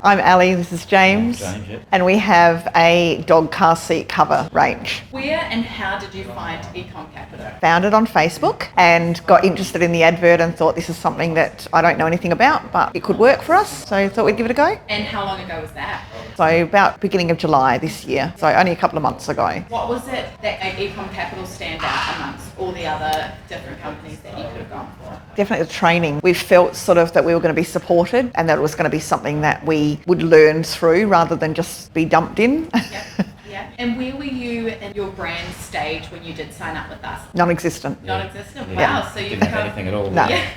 I'm Ellie, this is James. James, yeah. And we have a dog car seat cover range. Where and how did you find eCom Capital? Found it on Facebook and got interested in the advert and thought this is something that I don't know anything about, but it could work for us. So I thought we'd give it a go. And how long ago was that? So about beginning of July this year. So only a couple of months ago. What was it that made eCom Capital stand out amongst all the other different companies that you could have gone for? Definitely the training. We felt sort of that we were going to be supported and that it was going to be something that we would learn through rather than just be dumped in. Yeah. And where were you in your brand stage when you did sign up with us? Non-existent. Non-existent? Wow. Yeah. So you Didn't have anything at all. No. Yeah.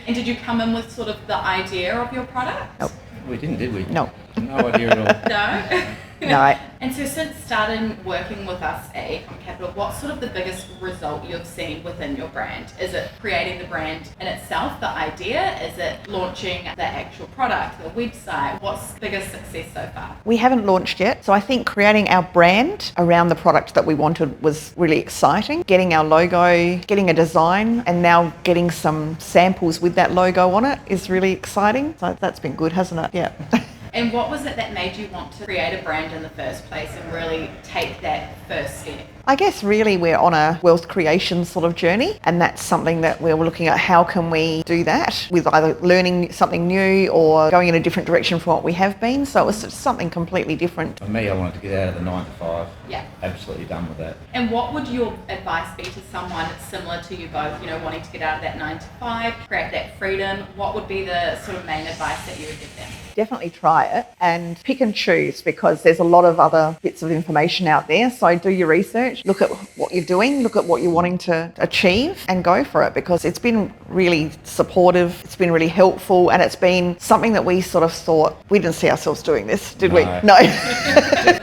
And did you come in with sort of the idea of your product? Nope. We didn't, did we? No. No idea at all. No? No. And so since starting working with us at eCom Capital, what's sort of the biggest result you've seen within your brand? Is it creating the brand in itself, the idea? Is it launching the actual product, the website? What's the biggest success so far? We haven't launched yet, so I think creating our brand around the product that we wanted was really exciting. Getting our logo, getting a design, and now getting some samples with that logo on it is really exciting. So that's been good, hasn't it? Yeah. And what was it that made you want to create a brand in the first place and really take that first step? I guess really we're on a wealth creation sort of journey, and that's something that we're looking at. How can we do that with either learning something new or going in a different direction from what we have been? So it was just something completely different. For me, I wanted to get out of the 9 to 5. Yeah. Absolutely done with that. And what would your advice be to someone similar to you both, wanting to get out of that 9 to 5, create that freedom? What would be the sort of main advice that you would give them? Definitely try it and pick and choose, because there's a lot of other bits of information out there. So do your research, look at what you're doing, look at what you're wanting to achieve and go for it, because it's been really supportive, it's been really helpful, and it's been something that we sort of thought we didn't see ourselves doing this, did we? No.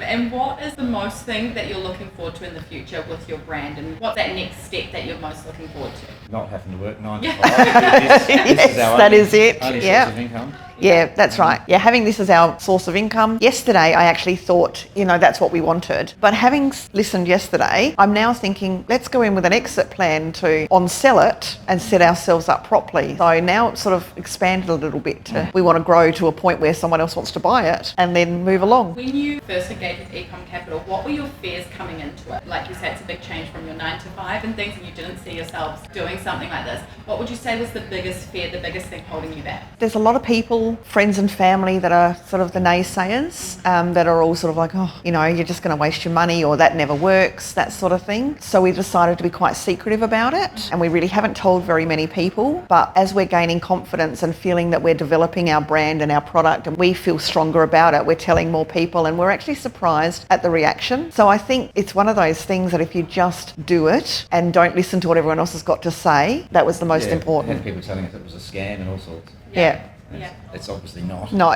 And what is the most thing that you're looking forward to in the future with your brand, and what's that next step that you're most looking forward to? Not having to work 9 to 5. Yes, that is it. Only Yeah. source of income. Yeah, that's right. Yeah, having this as our source of income. Yesterday, I actually thought, that's what we wanted. But having listened yesterday, I'm now thinking, let's go in with an exit plan to on-sell it and set ourselves up properly. So now it's sort of expanded a little bit to, we want to grow to a point where someone else wants to buy it and then move along. When you first engaged with eCom Capital, what were your fears coming into it? Like you said, it's a big change from your 9 to 5 and things, and you didn't see yourselves doing something like this. What would you say was the biggest fear, the biggest thing holding you back? There's a lot of people, friends and family, that are sort of the naysayers, that are all sort of like, you're just going to waste your money, or that never works, that sort of thing. So we decided to be quite secretive about it, and we really haven't told very many people. But as we're gaining confidence and feeling that we're developing our brand and our product and we feel stronger about it, we're telling more people, and we're actually surprised at the reaction. So I think it's one of those things that if you just do it and don't listen to what everyone else has got to say, that was the most important. Had people telling us it was a scam and all sorts. Yeah. Yeah. It's obviously not. No.